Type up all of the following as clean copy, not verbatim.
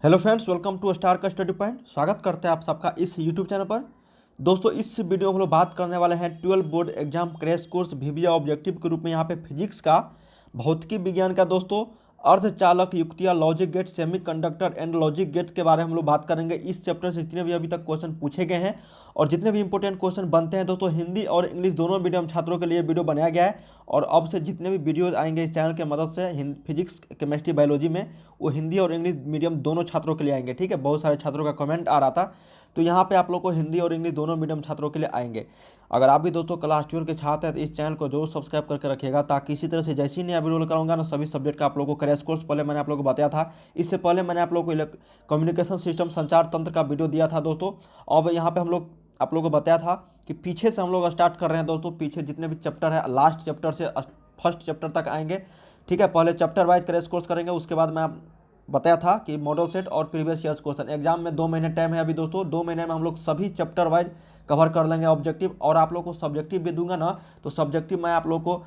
Hello friends, welcome to star का study point. स्वागत करते हैं आप सबका इस यूट्यूब चैनल पर। दोस्तों, इस वीडियो में हम लोग बात करने वाले हैं 12 board exam crash course VVI objective के रूप में यहाँ पे फिजिक्स का, भौतिकी विज्ञान का दोस्तों, अर्धचालक युक्तियाँ, logic gate, semiconductor and logic gate के बारे में हम लोग बात करेंगे। इस चैप्टर से जितने भी अभी तक क्वेश्चन पूछे गए हैं और जितने भी इंपॉर्टेंट क्वेश्चन बनते हैं दोस्तों, हिंदी और इंग्लिश दोनों मीडियम छात्रों के लिए वीडियो बनाया गया है। और अब से जितने भी वीडियोज आएंगे इस चैनल के मदद से फिजिक्स, केमिस्ट्री, बायोलॉजी में, वो हिंदी और इंग्लिश मीडियम दोनों छात्रों के लिए आएंगे। ठीक है, बहुत सारे छात्रों का कमेंट आ रहा था, तो यहाँ पे आप लोग को हिंदी और इंग्लिश दोनों मीडियम छात्रों के लिए आएंगे। अगर आप भी दोस्तों क्लास 12 के छात्र हैं तो इस चैनल को जरूर सब्सक्राइब करके रखिएगा, ताकि इसी तरह से जैसे ही नया वीडियो कराऊंगा ना, सभी सब्जेक्ट का आप लोगों को क्रैश कोर्स पहले मैंने आप लोगों को बताया था। इससे पहले मैंने आप लोगों को कम्युनिकेशन सिस्टम, संचार तंत्र का वीडियो दिया था दोस्तों। अब यहाँ पे हम लोग आप लोगों को बताया था कि पीछे से हम लोग स्टार्ट कर रहे हैं दोस्तों। पीछे जितने भी चैप्टर है, लास्ट चैप्टर से फर्स्ट चैप्टर तक आएंगे। ठीक है, पहले चैप्टर वाइज क्रैश कोर्स करेंगे, उसके बाद मैं बताया था कि मॉडल सेट और प्रीवियस ईयर्स क्वेश्चन। एग्जाम में 2 महीने टाइम है अभी दोस्तों, 2 महीने में हम लोग सभी चैप्टर वाइज कवर कर लेंगे ऑब्जेक्टिव। और आप लोग को सब्जेक्टिव भी दूंगा ना, तो सब्जेक्टिव मैं आप लोग को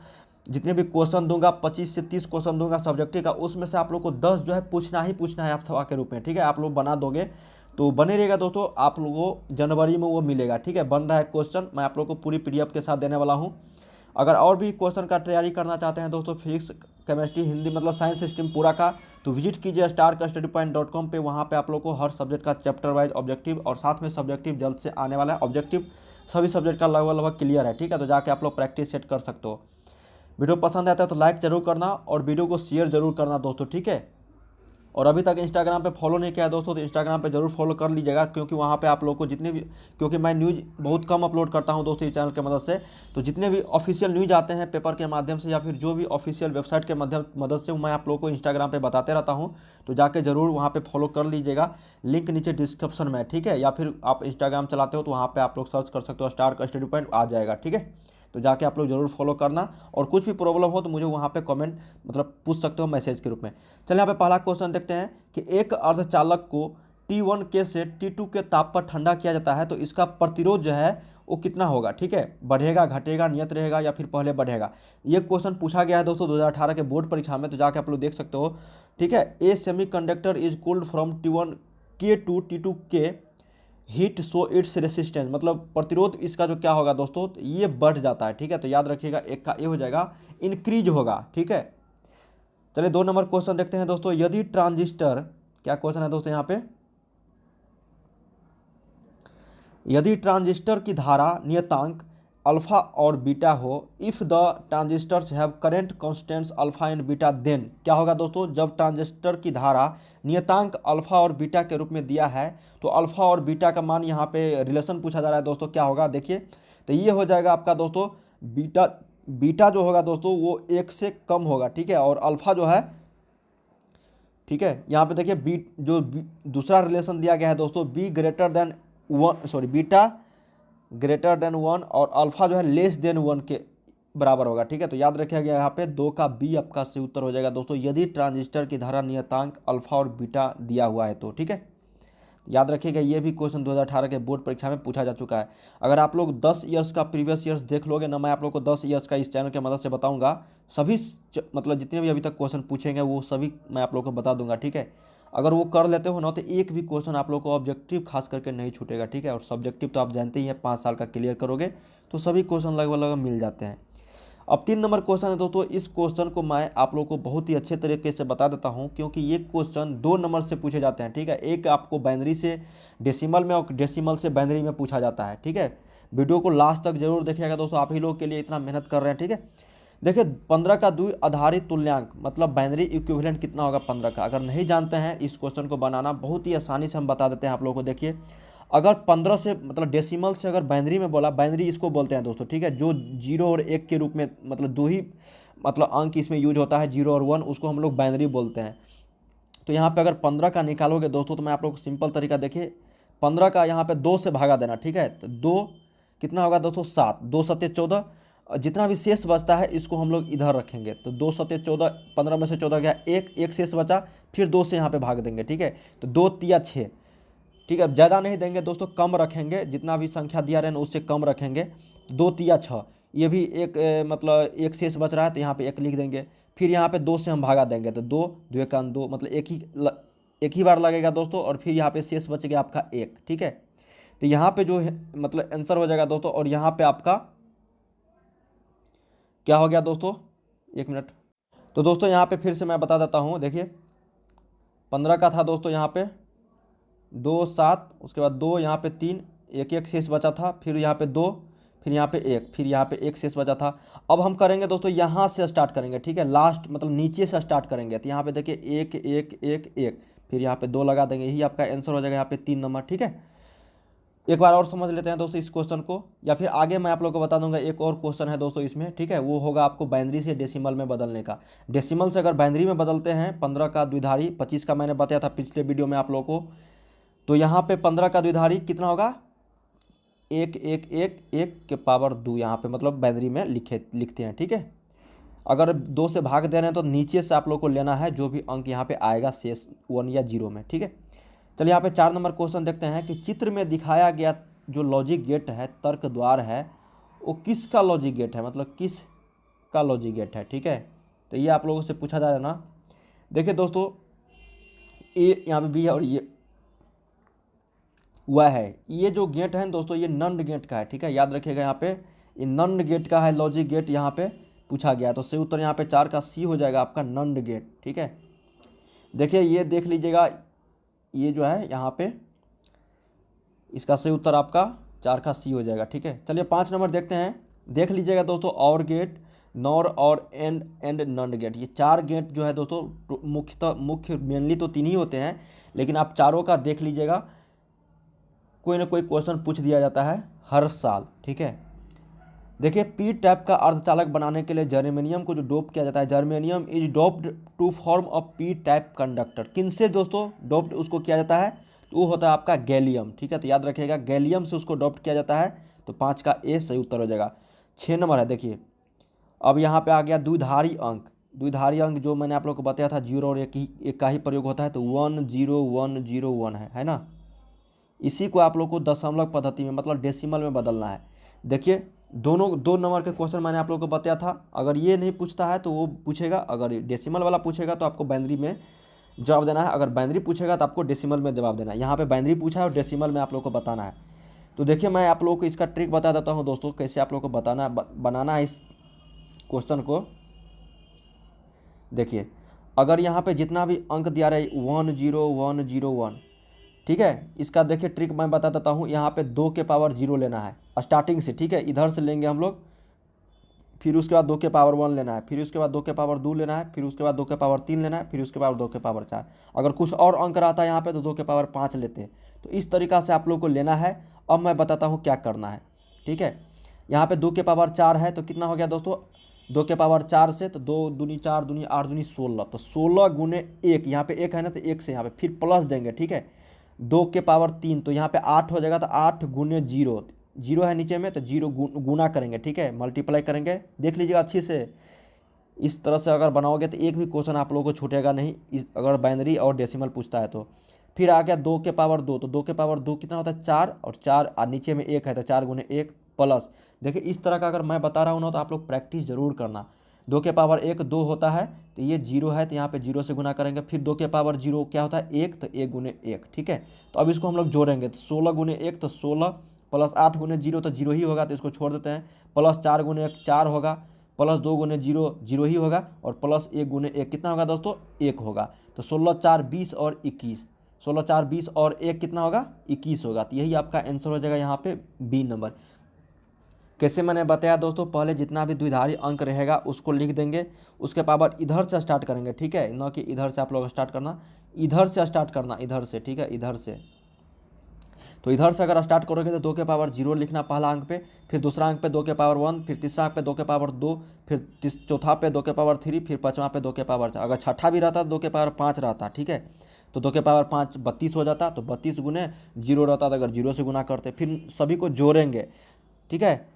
जितने भी क्वेश्चन दूंगा, 25 से 30 क्वेश्चन दूंगा सब्जेक्टिव का, उसमें से आप लोग को 10 जो है पूछना ही पूछना है अथवा के रूप में। ठीक है, आप लोग बना दोगे तो बने रहेगा दोस्तों, आप लोगों को जनवरी में वो मिलेगा। ठीक है, बन रहा है क्वेश्चन, मैं आप लोग को पूरी पीडीएफ के साथ देने वाला हूँ। अगर और भी क्वेश्चन का तैयारी करना चाहते हैं दोस्तों, फिजिक्स, केमिस्ट्री, हिंदी, मतलब साइंस सिस्टम पूरा का, तो विजिट कीजिए starkastudypoint.com पे। वहाँ पे आप लोग को हर सब्जेक्ट का चैप्टर वाइज ऑब्जेक्टिव और साथ में सब्जेक्टिव जल्द से आने वाला है। ऑब्जेक्टिव सभी सब्जेक्ट का लगभग लगभग क्लियर है। ठीक है, तो जाके आप लोग प्रैक्टिस सेट कर सकते हो। वीडियो पसंद आता है तो लाइक जरूर करना और वीडियो को शेयर जरूर करना दोस्तों। ठीक है, और अभी तक इंस्टाग्राम पे फॉलो नहीं किया है दोस्तों, तो इंस्टाग्राम पे जरूर फॉलो कर लीजिएगा, क्योंकि वहाँ पे आप लोग को जितने भी, क्योंकि मैं न्यूज़ बहुत कम अपलोड करता हूँ दोस्तों इस चैनल के मदद से, तो जितने भी ऑफिशियल न्यूज़ आते हैं पेपर के माध्यम से या फिर जो भी ऑफिशियल वेबसाइट के मदद से, मैं आप लोग को इंस्टाग्राम पे बताते रहता हूँ। तो जाके जरूर वहाँ पे फॉलो कर लीजिएगा, लिंक नीचे डिस्क्रिप्शन में। ठीक है, या फिर आप इंस्टाग्राम चलाते हो तो वहाँ पर आप लोग सर्च कर सकते हो, स्टार का स्टडी पॉइंट आ जाएगा। ठीक है, तो जाके आप लोग जरूर फॉलो करना, और कुछ भी प्रॉब्लम हो तो मुझे वहाँ पे कमेंट मतलब पूछ सकते हो मैसेज के रूप में। चलिए यहाँ पे पहला क्वेश्चन देखते हैं कि एक अर्धचालक को T1 के से T2 के ताप पर ठंडा किया जाता है, तो इसका प्रतिरोध जो है वो कितना होगा। ठीक है, बढ़ेगा, घटेगा, नियत रहेगा या फिर पहले बढ़ेगा। ये क्वेश्चन पूछा गया है दोस्तों 2018 के बोर्ड परीक्षा में, तो जाके आप लोग देख सकते हो। ठीक है, a semi conductor is cooled from T1 के टू T2 के हीट सो इट्स रेसिस्टेंस, मतलब प्रतिरोध इसका जो क्या होगा दोस्तों, तो ये बढ़ जाता है। ठीक है, तो याद रखिएगा, एक का ये हो जाएगा इंक्रीज होगा। ठीक है, चलिए 2 नंबर क्वेश्चन देखते हैं दोस्तों। यदि ट्रांजिस्टर, क्या क्वेश्चन है दोस्तों यहाँ पे, यदि ट्रांजिस्टर की धारा नियतांक अल्फा और बीटा हो, if the transistors have current constants alpha and beta, then क्या होगा दोस्तों, जब ट्रांजिस्टर की धारा नियतांक अल्फा और बीटा के रूप में दिया है, तो अल्फा और बीटा का मान यहाँ पे रिलेशन पूछा जा रहा है दोस्तों, क्या होगा देखिए। तो ये हो जाएगा आपका दोस्तों, बीटा बीटा जो होगा दोस्तों वो 1 से कम होगा। ठीक है, और अल्फा जो है, ठीक है, यहाँ पे देखिए दूसरा रिलेशन दिया गया है दोस्तों, be greater than 1, sorry, beta greater than 1 और अल्फा जो है लेस देन 1 के बराबर होगा। ठीक है, तो याद रखिएगा यहाँ पे 2 का बी आपका सही उत्तर हो जाएगा दोस्तों, यदि ट्रांजिस्टर की धारा नियतांक अल्फा और बीटा दिया हुआ है तो। ठीक है, याद रखिएगा, ये भी क्वेश्चन 2018 के बोर्ड परीक्षा में पूछा जा चुका है। अगर आप लोग 10 ईयर्स का प्रीवियस ईयर्स देख लोगे ना, मैं आप लोग को 10 ईयर्स का इस चैनल के मदद से बताऊंगा। सभी मतलब जितने भी अभी तक क्वेश्चन पूछेंगे वो सभी मैं आप लोग को बता दूंगा। ठीक है, अगर वो कर लेते हो ना, तो एक भी क्वेश्चन आप लोग को ऑब्जेक्टिव खास करके नहीं छूटेगा। ठीक है, और सब्जेक्टिव तो आप जानते ही हैं, 5 साल का क्लियर करोगे तो सभी क्वेश्चन लगभग लगभग मिल जाते हैं। अब 3 नंबर क्वेश्चन है दोस्तों। इस क्वेश्चन को मैं आप लोग को बहुत ही अच्छे तरीके से बता देता हूं, क्योंकि ये क्वेश्चन 2 नंबर से पूछे जाते हैं। ठीक है, एक आपको बाइनरी से डेसिमल में और डेसिमल से बाइनरी में पूछा जाता है। ठीक है, वीडियो को लास्ट तक जरूर देखिएगा दोस्तों, आप ही लोग के लिए इतना मेहनत कर रहे हैं। ठीक है, देखिए 15 का द्वि आधारित तुल्यांक मतलब बाइनरी इक्विवेलेंट कितना होगा 15 का। अगर नहीं जानते हैं इस क्वेश्चन को बनाना, बहुत ही आसानी से हम बता देते हैं आप लोगों को। देखिए, अगर 15 से मतलब डेसिमल से अगर बाइनरी में बोला, बाइनरी इसको बोलते हैं दोस्तों। ठीक है, जो 0 और 1 के रूप में, मतलब 2 ही मतलब अंक इसमें यूज होता है, 0 और 1, उसको हम लोग बाइनरी बोलते हैं। तो यहाँ पे अगर 15 का निकालोगे दोस्तों, तो मैं आप लोग को सिंपल तरीका देखिए, 15 का यहाँ पे 2 से भागा देना। ठीक है, तो 2 कितना होगा दोस्तों, 7, 2 सत्ते 14, जितना भी शेष बचता है इसको हम लोग इधर रखेंगे, तो 2 सत्ते 14, 15 में से 14 गया, एक शेष बचा, फिर 2 से यहाँ पे भाग देंगे। ठीक है, तो 2 तिया 6। ठीक है, ज़्यादा नहीं देंगे दोस्तों, कम रखेंगे, जितना भी संख्या दिया रहे ना उससे कम रखेंगे। 2 तिया 6, ये भी एक मतलब एक शेष बच रहा है, तो यहाँ पे 1 लिख देंगे। फिर यहाँ पे 2 से हम भागा देंगे, तो 2 2 1 2, मतलब एक ही एक ही बार लगेगा दोस्तों, और फिर यहाँ पे शेष बच गया आपका एक। ठीक है, तो यहाँ पे जो है मतलब आंसर हो जाएगा दोस्तों, और यहाँ पे आपका क्या हो गया दोस्तों, एक मिनट। तो दोस्तों यहाँ पे फिर से मैं बता देता हूँ, देखिए 15 का था दोस्तों, यहाँ पे 2 7, उसके बाद 2, यहाँ पे 3, एक एक शेष बचा था, फिर यहाँ पे 2, फिर यहाँ पे 1, फिर यहाँ पे 1 शेष बचा था। अब हम करेंगे दोस्तों यहाँ से स्टार्ट करेंगे। ठीक है, लास्ट मतलब नीचे से स्टार्ट करेंगे। तो यहाँ पे देखिए 1 1 1 1, फिर यहाँ पे 2 लगा देंगे, यही आपका आंसर हो जाएगा यहाँ पे 3 नंबर। ठीक है, एक बार और समझ लेते हैं दोस्तों इस क्वेश्चन को, या फिर आगे मैं आप लोगों को बता दूंगा। एक और क्वेश्चन है दोस्तों इसमें, ठीक है, वो होगा आपको बाइनरी से डेसिमल में बदलने का। डेसिमल से अगर बाइनरी में बदलते हैं, 15 का द्विधारी, 25 का मैंने बताया था पिछले वीडियो में आप लोगों को। तो यहाँ पे 15 का द्विधारी कितना होगा, 1 1 1 1 के पावर 2, यहाँ पे मतलब बाइनरी में लिखते हैं। ठीक है, अगर 2 से भाग दे रहे हैं तो नीचे से आप लोग को लेना है जो भी अंक यहाँ पे आएगा शेष 1 या 0 में। ठीक है, चलिए यहाँ पे 4 नंबर क्वेश्चन देखते हैं कि चित्र में दिखाया गया जो लॉजिक गेट है, तर्क द्वार है, वो किसका लॉजिक गेट है, मतलब किस का लॉजिक गेट है। ठीक है, तो ये आप लोगों से पूछा जा रहा है ना। देखिए दोस्तों, ये यहाँ पे भी है और ये वह है। ये जो गेट है दोस्तों, ये नंड गेट का है। ठीक है, याद रखिएगा, यहाँ पे ये नंड गेट का है लॉजिक गेट, यहाँ पे पूछा गया। तो सही उत्तर यहाँ पे 4 का सी हो जाएगा आपका, नंड गेट। ठीक है, देखिए ये देख लीजिएगा, ये जो है यहाँ पे इसका सही उत्तर आपका 4 का सी हो जाएगा। ठीक है, चलिए 5 नंबर देखते हैं, देख लीजिएगा दोस्तों। और गेट, नॉर और एंड नंड गेट, ये 4 गेट जो है दोस्तों मुख्य मेनली तो 3 ही होते हैं, लेकिन आप चारों का देख लीजिएगा, कोई ना कोई क्वेश्चन पूछ दिया जाता है हर साल। ठीक है, देखिए पी टाइप का अर्धचालक बनाने के लिए जर्मेनियम को जो डोप किया जाता है, germanium is doped to form of P type conductor. किन से दोस्तों डोप्ड उसको किया जाता है, तो वो होता है आपका गैलियम। ठीक है, तो याद रखिएगा गैलियम से उसको डोप्ट किया जाता है। तो 5 का ए सही उत्तर हो जाएगा। 6 नंबर है, देखिए अब यहाँ पे आ गया द्विधारी अंक। द्विधारी अंक जो मैंने आप लोग को बताया था, 0 और 1 का ही प्रयोग होता है, तो 1 0 1 0 1 है ना। इसी को आप लोग को दशमलव पद्धति में मतलब डेसिमल में बदलना है। देखिए दोनों 2 नंबर के क्वेश्चन मैंने आप लोगों को बताया था। अगर ये नहीं पूछता है तो वो पूछेगा, अगर डेसिमल वाला पूछेगा तो आपको बाइनरी में जवाब देना है, अगर बाइनरी पूछेगा तो आपको डेसिमल में जवाब देना है। यहाँ पे बाइनरी पूछा है और डेसिमल में आप लोग को बताना है। तो देखिए मैं आप लोगों को इसका ट्रिक बता देता हूँ दोस्तों, कैसे आप लोग को बनाना है इस क्वेश्चन को। देखिए अगर यहाँ पे जितना भी अंक दिया रहे 1 0 1 0 1, ठीक है, इसका देखिए ट्रिक मैं बता देता हूँ। यहाँ पे 2 के पावर 0 लेना है स्टार्टिंग से। ठीक है, इधर से लेंगे हम लोग, फिर उसके बाद 2 के पावर 1 लेना है, फिर उसके बाद 2 के पावर 2 लेना है, फिर उसके बाद 2 के पावर 3 लेना है, फिर उसके बाद 2 के पावर 4। अगर कुछ और अंक रहता है यहाँ पे तो 2 के पावर 5 लेते हैं। तो इस तरीक़ा से आप लोग को लेना है। अब मैं बताता हूँ क्या करना है। ठीक है, यहाँ पे 2 के पावर 4 है, तो कितना हो गया दोस्तों, 2 के पावर 4 से तो 2 दूनी 4 दूनी 8 दूनी 16, तो 16 गुने 1, यहाँ पे 1 है ना, तो 1 से यहाँ पे फिर प्लस देंगे। ठीक है, 2 के पावर 3, तो यहाँ पे 8 हो जाएगा, तो 8 गुने 0, 0 है नीचे में, तो 0 गुना करेंगे। ठीक है, मल्टीप्लाई करेंगे। देख लीजिएगा अच्छी से, इस तरह से अगर बनाओगे तो एक भी क्वेश्चन आप लोगों को छूटेगा नहीं, अगर बाइनरी और डेसिमल पूछता है तो। फिर आ गया 2 के पावर 2, तो 2 के पावर 2 कितना होता है 4, और 4 नीचे में 1 है, तो 4 गुने 1 प्लस। देखिए इस तरह का अगर मैं बता रहा हूँ ना, तो आप लोग प्रैक्टिस जरूर करना। 2 के पावर 1 2 होता है, तो ये 0 है, तो यहाँ पे 0 से गुना करेंगे। फिर 2 के पावर 0 क्या होता है 1, तो 1 गुने 1। ठीक है, तो अब इसको हम लोग जोड़ेंगे, तो 16 गुने 1 तो 16, प्लस 8 गुने 0 तो 0 ही होगा, तो इसको छोड़ देते हैं। प्लस 4 गुने 1 4 होगा, प्लस 2 गुने 0 0 ही होगा, और प्लस 1 गुने 1 कितना होगा दोस्तों 1 होगा। तो 16 4 20 और 21, 16 4 20 और 1 कितना होगा 21 होगा। तो यही आपका आंसर हो जाएगा यहाँ पे बी नंबर। कैसे मैंने बताया दोस्तों, पहले जितना भी द्विधारी अंक रहेगा उसको लिख देंगे, उसके पावर इधर से स्टार्ट करेंगे। ठीक है, ना कि इधर से आप लोग स्टार्ट करना, इधर से स्टार्ट करना, इधर से। ठीक है, इधर से, तो इधर से अगर स्टार्ट करोगे तो 2 के पावर 0 लिखना पहला अंक पे, फिर दूसरा अंक पे 2 के पावर 1, फिर तीसरा अंक पे 2 के पावर 2, फिर चौथा पे 2 के पावर 3, फिर पाँचवा पे 2 के पावर 4। अगर छठा भी रहता 2 के पावर 5 रहता। ठीक है, तो 2 के पावर 5 32 हो जाता, तो 32 गुने 0 रहता, तो अगर 0 से गुना करते फिर सभी को जोड़ेंगे। ठीक है,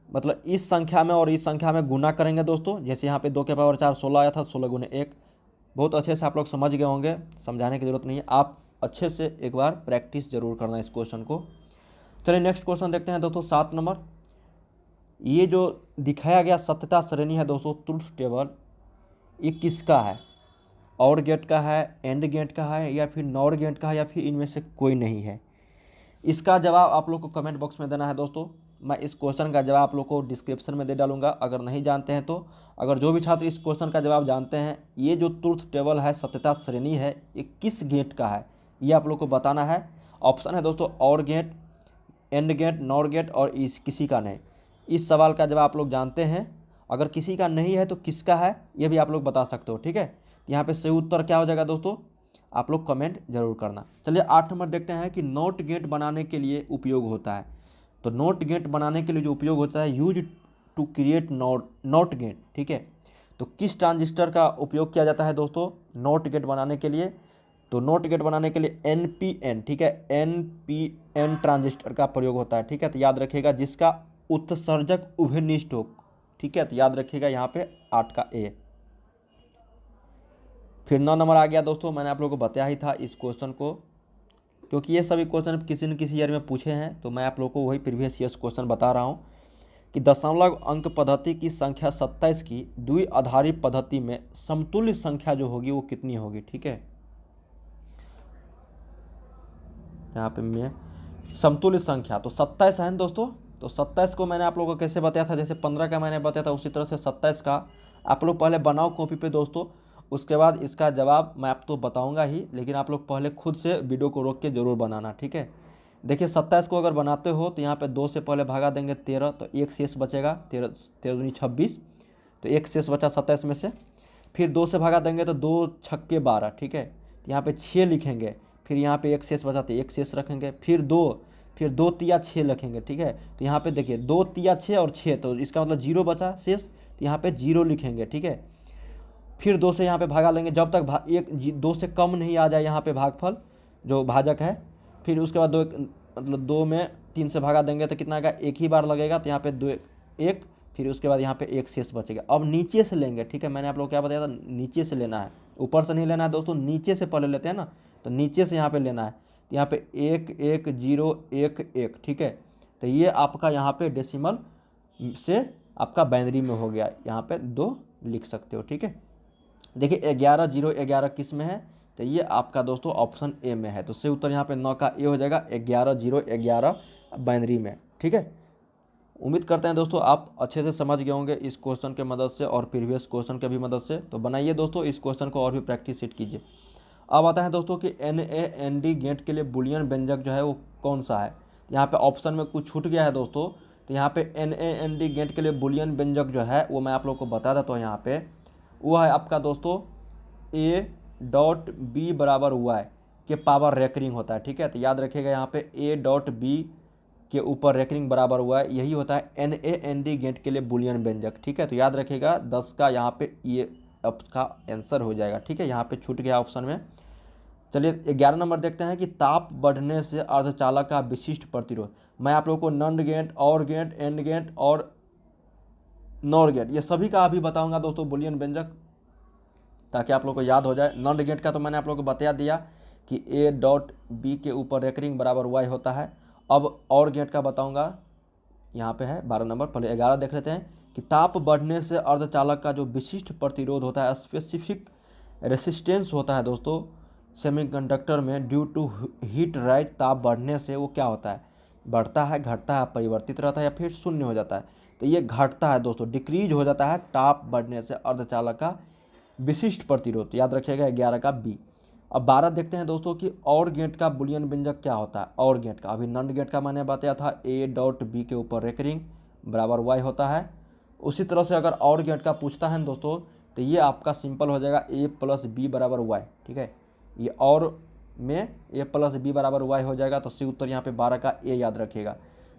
मतलब इस संख्या में और इस संख्या में गुना करेंगे दोस्तों। जैसे यहाँ पे 2 के पावर 4 16 आया था, 16 गुने 1। बहुत अच्छे से आप लोग समझ गए होंगे, समझाने की जरूरत नहीं है, आप अच्छे से एक बार प्रैक्टिस जरूर करना इस क्वेश्चन को। चलिए नेक्स्ट क्वेश्चन देखते हैं दोस्तों, 7 नंबर। ये जो दिखाया गया सत्यता श्रेणी है दोस्तों, ट्रुथ टेबल, ये किसका है। और गेट का है, एंड गेट का है, या फिर नॉर गेट का है, या फिर इनमें से कोई नहीं है? इसका जवाब आप लोग को कमेंट बॉक्स में देना है दोस्तों। मैं इस क्वेश्चन का जवाब आप लोग को डिस्क्रिप्शन में दे डालूंगा अगर नहीं जानते हैं तो। अगर जो भी छात्र इस क्वेश्चन का जवाब जानते हैं, ये जो ट्रुथ टेबल है, सत्यता श्रेणी है, ये किस गेट का है, ये आप लोग को बताना है। ऑप्शन है दोस्तों और gate, and gate, nor gate और इस किसी का नहीं। इस सवाल का जवाब आप लोग जानते हैं। अगर किसी का नहीं है तो किसका है ये भी आप लोग बता सकते हो, ठीक है। तो यहाँ पे सही उत्तर क्या हो जाएगा दोस्तों, आप लोग कमेंट जरूर करना। चलिए 8 नंबर देखते हैं कि नोट गेट बनाने के लिए उपयोग होता है। तो नोट गेट बनाने के लिए जो उपयोग होता है, use to create not gate, ठीक है। तो किस ट्रांजिस्टर का उपयोग किया जाता है दोस्तों नोट गेट बनाने के लिए? तो नोट गेट बनाने के लिए NPN, ठीक है, NPN ट्रांजिस्टर का प्रयोग होता है, ठीक है। तो याद रखिएगा जिसका उत्सर्जक उभयनिष्ठ हो, ठीक है। तो याद रखिएगा यहाँ पे 8 का A। फिर 9 नंबर आ गया दोस्तों, मैंने आप लोगों को बताया ही था इस क्वेश्चन को, क्योंकि ये सभी क्वेश्चन किसी न किसी ईयर में पूछे हैं, तो मैं आप लोगों को वही प्रीवियस ईयर्स क्वेश्चन बता रहा हूँ कि दशमलव अंक पद्धति की संख्या 27 की द्विआधारी पद्धति में समतुल्य संख्या जो होगी वो कितनी होगी, ठीक है। यहाँ पे मैं समतुल्य संख्या तो 27 है ना दोस्तों। तो 27 को मैंने आप लोगों को कैसे बताया था, जैसे 15 का मैंने बताया था, उसी तरह से 27 का आप लोग पहले बनाओ कॉपी पे दोस्तों। उसके बाद इसका जवाब मैं आपको बताऊंगा ही, लेकिन आप लोग पहले खुद से वीडियो को रोक के ज़रूर बनाना, ठीक है। देखिए 27 को अगर बनाते हो तो यहाँ पे 2 से पहले भागा देंगे 13, तो एक शेष बचेगा, 13 13 26, तो एक शेष बचा 27 में से। फिर 2 से भागा देंगे तो 2 छक्के 12, ठीक है। तो यहाँ पे 6 लिखेंगे, फिर यहाँ पे एक शेष बचा तो एक शेष रखेंगे, फिर 2 तिया 6 रखेंगे, ठीक है। तो यहाँ पे देखिए 2 तिया 6 और 6, तो इसका मतलब 0 बचा शेष, तो यहाँ पे 0 लिखेंगे, ठीक है। फिर 2 से यहाँ पे भागा लेंगे जब तक 2 से कम नहीं आ जाए यहाँ पे भागफल जो भाजक है। फिर उसके बाद 2 मतलब 2 में 3 से भागा देंगे तो कितना आएगा, एक ही बार लगेगा, तो यहाँ पे 2 1, फिर उसके बाद यहाँ पे एक शेष बचेगा। अब नीचे से लेंगे, ठीक है, मैंने आप लोग को क्या बताया था, नीचे से लेना है, ऊपर से नहीं लेना है दोस्तों, नीचे से पहले लेते हैं ना, तो नीचे से यहाँ पे लेना है। तो यहाँ पे 1 1 0 1 1, ठीक है। तो ये आपका यहाँ पे डेसिमल से आपका बाइनरी में हो गया, यहाँ पे 2 लिख सकते हो, ठीक है। देखिए 11 0 11 किस में है, तो ये आपका दोस्तों ऑप्शन ए में है। तो सही उत्तर यहाँ पे 9 का ए हो जाएगा, 11 0 11 बाइनरी में, ठीक है। उम्मीद करते हैं दोस्तों आप अच्छे से समझ गए होंगे इस क्वेश्चन के मदद से और प्रीवियस क्वेश्चन के भी मदद से। तो बनाइए दोस्तों इस क्वेश्चन को और भी प्रैक्टिस सेट कीजिए। अब आता है दोस्तों कि NAND गेट के लिए बुलियन व्यंजक जो है वो कौन सा है। यहाँ पे ऑप्शन में कुछ छूट गया है दोस्तों, तो यहाँ पे NAND गेट के लिए बुलियन व्यंजक जो है वो मैं आप लोग को बता देता हूँ। यहाँ पे वो है आपका दोस्तों A.B बराबर Y के पावर रेकरिंग होता है, ठीक है। तो याद रखिएगा यहाँ पे A.B के ऊपर रेकरिंग बराबर हुआ है, यही होता है NAND गेट के लिए बुलियन व्यंजक, ठीक है। तो याद रखिएगा 10 का यहाँ पे ये आपका आंसर हो जाएगा, ठीक है। यहाँ पे छूट गया ऑप्शन में। चलिए 11 नंबर देखते हैं कि ताप बढ़ने से अर्धचालक का विशिष्ट प्रतिरोध। मैं आप लोगों को नंड गेट, और गेट, एंड गेट और नॉर गेट ये सभी का अभी बताऊंगा दोस्तों बुलियन व्यंजक, ताकि आप लोग को याद हो जाए। नॉन गेट का तो मैंने आप लोग को बता दिया कि A.B के ऊपर रेकरिंग बराबर Y होता है। अब और गेट का बताऊंगा, यहाँ पे है 12 नंबर। पहले 11 देख लेते हैं कि ताप बढ़ने से अर्धचालक का जो विशिष्ट प्रतिरोध होता है, स्पेसिफिक रेसिस्टेंस होता है दोस्तों सेमीकंडक्टर में, ड्यू टू हीट राइज, ताप बढ़ने से वो क्या होता है, बढ़ता है, घटता है, परिवर्तित रहता है या फिर शून्य हो जाता है। तो ये घटता है दोस्तों, डिक्रीज हो जाता है ताप बढ़ने से अर्धचालक का विशिष्ट प्रतिरोध। याद रखिएगा 11 का B। अब 12 देखते हैं दोस्तों कि और गेट का बुलियन व्यंजक क्या होता है। और गेट का अभी नंड गेट का मैंने बताया था A.B के ऊपर रेकरिंग बराबर Y होता है। उसी तरह से अगर और गेट का पूछता है दोस्तों तो ये आपका सिंपल हो जाएगा A+B बराबर Y, ठीक है। ये और में A+B बराबर Y हो जाएगा, तो सी उत्तर यहाँ पे 12 का A याद रखिएगा।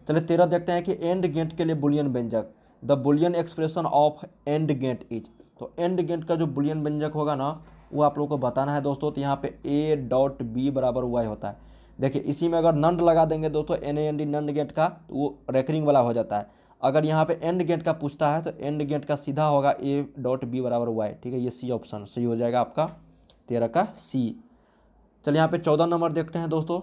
चलिए 13 देखते हैं कि एंड गेट के लिए बुलियन व्यंजक, the Boolean expression of and gate is. तो एंड गेट का जो बुलियन व्यंजक होगा ना वो आप लोगों को बताना है दोस्तों। तो यहाँ पे A.B बराबर Y होता है। देखिए इसी में अगर नंड लगा देंगे दोस्तों NAND नंड गेट का, तो वो रेकरिंग वाला हो जाता है। अगर यहाँ पे एंड गेट का पूछता है तो एंड गेट का सीधा होगा A.B बराबर Y, ठीक है। ये C ऑप्शन सही हो जाएगा आपका 13 का C। चलिए यहाँ पे 14 नंबर देखते हैं दोस्तों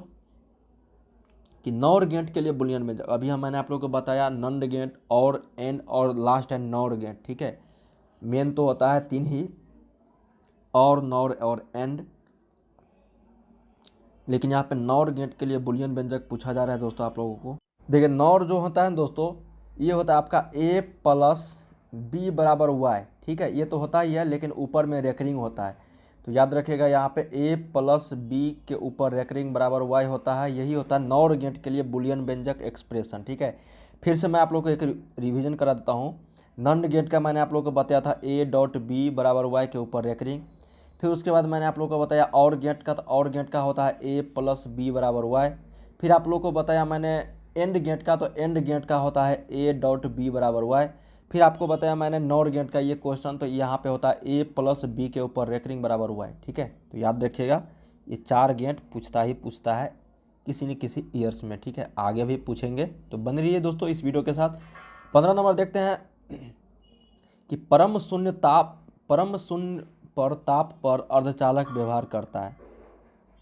कि नॉर गेट के लिए बुलियन व्यंजक। अभी मैंने आप लोगों को बताया नंड गेट और एंड और लास्ट एंड नॉर गेट, ठीक है। मेन तो होता है 3 ही, और नॉर और एंड, लेकिन यहाँ पे नॉर गेट के लिए बुलियन व्यंजक पूछा जा रहा है दोस्तों आप लोगों को। देखिए नॉर जो होता है दोस्तों, ये होता है आपका a प्लस बी बराबर वाई, ठीक है, ये तो होता ही है, लेकिन ऊपर में रेकरिंग होता है। तो याद रखिएगा यहाँ पे a प्लस बी के ऊपर रेकरिंग बराबर वाई होता है, यही होता है नॉर गेट के लिए बुलियन व्यंजक एक्सप्रेशन, ठीक है। फिर से मैं आप लोग को एक रिवीजन करा देता हूँ। नंड गेट का मैंने आप लोग को बताया था a डॉट बी बराबर वाई के ऊपर रेकरिंग। फिर उसके बाद मैंने आप लोग को बताया और गेट का, तो और गेट का होता है a प्लस बी बराबर वाई। फिर आप लोग को बताया मैंने एंड गेट का, तो एंड गेट का होता है a डॉट बी बराबर वाई। फिर आपको बताया मैंने नॉर गेट का ये क्वेश्चन, तो यहाँ पे होता है a प्लस बी के ऊपर रेकरिंग बराबर वाई, ठीक है। तो याद रखिएगा ये 4 गेट पूछता है किसी न किसी ईयर्स में, ठीक है, आगे भी पूछेंगे, तो बन रही है दोस्तों इस वीडियो के साथ। 15 नंबर देखते हैं कि परम शून्य पर ताप पर अर्धचालक व्यवहार करता है।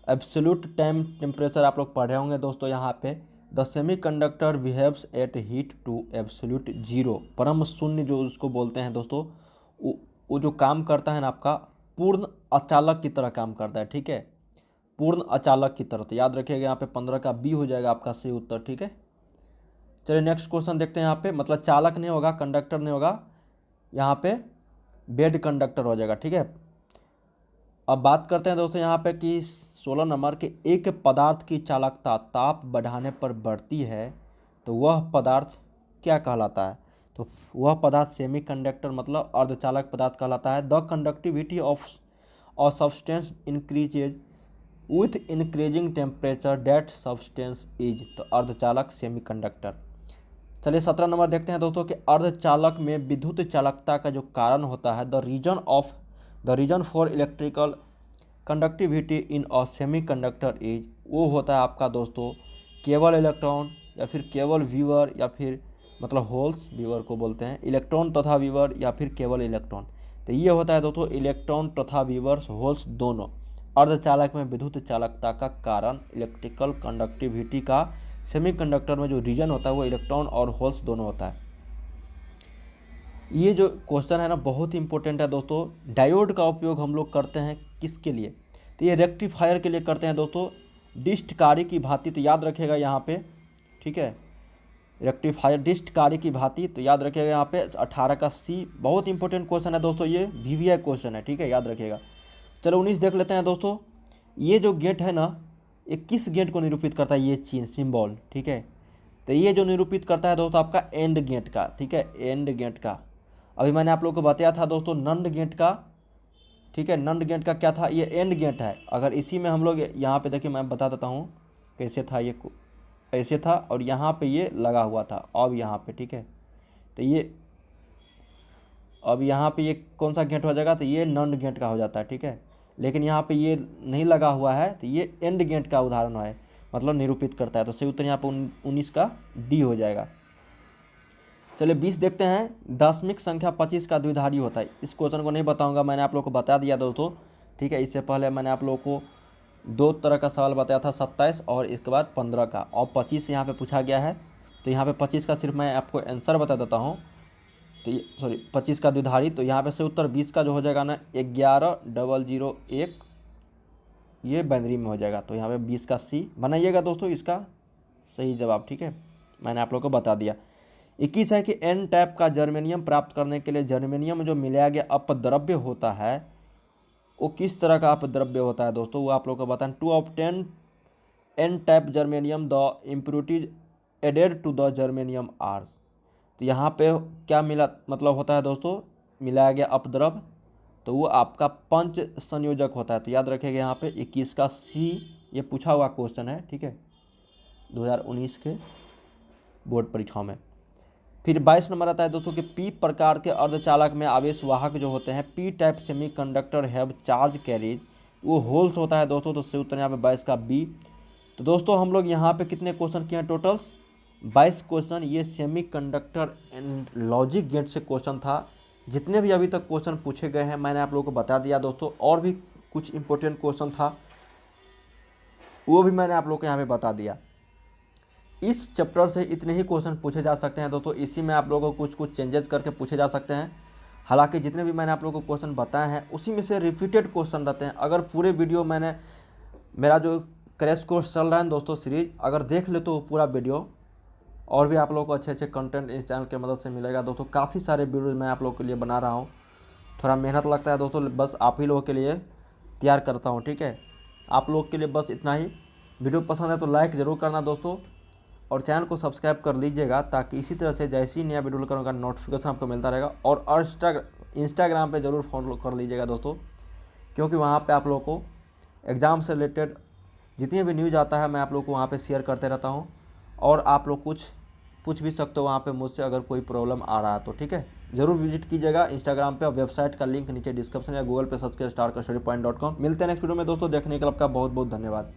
एब्सोल्यूट टेम्परेचर आप लोग पढ़े होंगे दोस्तों यहाँ पे, the semiconductor behaves at heat to absolute zero. परम शून्य जो उसको बोलते हैं दोस्तों, वो जो काम करता है ना आपका पूर्ण अचालक की तरह काम करता है, ठीक है, पूर्ण अचालक की तरह। तो याद रखिएगा यहाँ पे 15 का बी हो जाएगा आपका सही उत्तर, ठीक है। चलिए नेक्स्ट क्वेश्चन देखते हैं। यहाँ पे मतलब चालक नहीं होगा, कंडक्टर नहीं होगा, यहाँ पे बेड कंडक्टर हो जाएगा, ठीक है। अब बात करते हैं दोस्तों यहाँ पे कि 16 नंबर के एक पदार्थ की चालकता ताप बढ़ाने पर बढ़ती है, तो वह पदार्थ क्या कहलाता है? तो वह पदार्थ सेमीकंडक्टर मतलब अर्धचालक पदार्थ कहलाता है। The conductivity of a substance increases with increasing temperature that substance is, तो अर्धचालक सेमीकंडक्टर। चलिए 17 नंबर देखते हैं दोस्तों कि अर्धचालक में विद्युत चालकता का जो कारण होता है, the reason for electrical conductivity in a semiconductor is, वो होता है आपका दोस्तों केवल इलेक्ट्रॉन या फिर केवल व्यूअर या फिर मतलब होल्स, व्यूअर को बोलते हैं, इलेक्ट्रॉन तथा व्यूअर या फिर केवल इलेक्ट्रॉन। तो ये होता है दोस्तों इलेक्ट्रॉन तथा व्यूअर्स, होल्स दोनों। अर्धचालक में विद्युत चालकता का कारण इलेक्ट्रिकल कंडक्टिविटी का सेमीकंडक्टर में जो रीजन होता है वो इलेक्ट्रॉन और होल्स दोनों होता है। ये जो क्वेश्चन है ना बहुत इंपॉर्टेंट है दोस्तों। डायोड का उपयोग हम लोग करते हैं किसके लिए? तो ये रेक्टिफायर के लिए करते हैं दोस्तों, डिस्ट कारी की भांति। तो याद रखिएगा यहाँ पे, ठीक है, रेक्टिफायर डिस्ट कारी की भांति। तो याद रखिएगा यहाँ पे 18 का सी, बहुत इंपॉर्टेंट क्वेश्चन है दोस्तों, ये VVI क्वेश्चन है, ठीक है, याद रखिएगा। चलो 19 देख लेते हैं दोस्तों। ये जो गेट है ना, ये किस गेट को निरूपित करता है? ये चिन्ह सिंबल, ठीक है। तो ये जो निरूपित करता है दोस्तों आपका एंड गेट का, ठीक है, एंड गेट का। अभी मैंने आप लोगों को बताया था दोस्तों नंड गेट का, ठीक है, नंड गेट का क्या था? ये एंड गेट है। अगर इसी में हम लोग यहाँ पे देखिए मैं बता देता हूँ कैसे था, ये ऐसे था और यहाँ पे ये लगा हुआ था, अब यहाँ पे, ठीक है। तो ये अब यहाँ पे ये कौन सा गेट हो जाएगा? तो ये नंड गेट का हो जाता है, ठीक है। लेकिन यहाँ पे ये नहीं लगा हुआ है, तो ये एंड गेट का उदाहरण है, मतलब निरूपित करता है। तो सही उत्तर यहाँ पे 19 का डी हो जाएगा। चलिए 20 देखते हैं। दशमिक संख्या 25 का द्विधारी होता है। इस क्वेश्चन को नहीं बताऊंगा, मैंने आप लोग को बता दिया दोस्तों, ठीक है। इससे पहले मैंने आप लोग को 2 तरह का सवाल बताया था, 27 और इसके बाद 15 का, और 25 यहाँ पे पूछा गया है। तो यहाँ पे 25 का सिर्फ मैं आपको आंसर बता देता हूँ। तो ये 25 का द्विधारी, तो यहाँ पे से उत्तर 20 का जो हो जाएगा ना 11001, ये बाइनरी में हो जाएगा। तो यहाँ पे 20 का सी बनाइएगा दोस्तों, इसका सही जवाब, ठीक है, मैंने आप लोग को बता दिया। 21 है कि एन टाइप का जर्मेनियम प्राप्त करने के लिए जर्मेनियम में जो मिलाया गया अपद्रव्य होता है, वो किस तरह का अपद्रव्य होता है दोस्तों? वो आप लोग को बताएं। To obtain N type germanium the impurities added to the germanium are. तो यहाँ पे क्या मिला मतलब होता है दोस्तों, मिलाया गया अपद्रव्य, तो वो आपका पंच संयोजक होता है। तो याद रखिएगा यहाँ पे 21 का सी, ये पूछा हुआ क्वेश्चन है, ठीक है, 2019 के बोर्ड परीक्षाओं में। फिर 22 नंबर आता है दोस्तों कि पी प्रकार के अर्धचालक में आवेश वाहक जो होते हैं, P type semiconductor have charge carriage, वो होल्स होता है दोस्तों। तो सही उत्तर यहाँ पे 22 का बी। तो दोस्तों हम लोग यहाँ पे कितने क्वेश्चन किए हैं? Totals 22 question. ये सेमीकंडक्टर एंड लॉजिक गेट से क्वेश्चन था। जितने भी अभी तक क्वेश्चन पूछे गए हैं मैंने आप लोगों को बता दिया दोस्तों, और भी कुछ इंपॉर्टेंट क्वेश्चन था वो भी मैंने आप लोग को यहाँ पे बता दिया। इस चैप्टर से इतने ही क्वेश्चन पूछे जा सकते हैं दोस्तों। इसी में आप लोगों को कुछ चेंजेस करके पूछे जा सकते हैं। हालांकि जितने भी मैंने आप लोगों को क्वेश्चन बताए हैं उसी में से रिपीटेड क्वेश्चन रहते हैं। अगर पूरे वीडियो मेरा जो क्रैश कोर्स चल रहा है दोस्तों सीरीज, अगर देख ले तो पूरा वीडियो और भी आप लोगों को अच्छे अच्छे कंटेंट इस चैनल की मदद से मिलेगा दोस्तों। काफ़ी सारे वीडियोज़ मैं आप लोगों के लिए बना रहा हूँ, थोड़ा मेहनत लगता है दोस्तों, बस आप ही लोगों के लिए तैयार करता हूँ, ठीक है। आप लोग के लिए बस इतना ही। वीडियो पसंद है तो लाइक ज़रूर करना दोस्तों, और चैनल को सब्सक्राइब कर लीजिएगा ताकि इसी तरह से जैसे ही नया वीडियो करूँगा नोटिफिकेशन आपको मिलता रहेगा। और इंस्टाग्राम पे ज़रूर फॉलो कर लीजिएगा दोस्तों, क्योंकि वहाँ पे आप लोगों को एग्ज़ाम से रिलेटेड जितनी भी न्यूज़ आता है मैं आप लोग को वहाँ पे शेयर करते रहता हूँ। और आप लोग कुछ पूछ भी सकते हो वहाँ पे मुझसे अगर कोई प्रॉब्लम आ रहा है तो, ठीक है। ज़रूर विजिट कीजिएगा इंस्टाग्राम पे, और वेबसाइट का लिंक नीचे डिस्क्रिप्शन या गूगल पे सर्च कर starkstudypoint.com। मिलते हैं नेक्स्ट वीडियो में दोस्तों। देखने के लिए आपका बहुत बहुत धन्यवाद।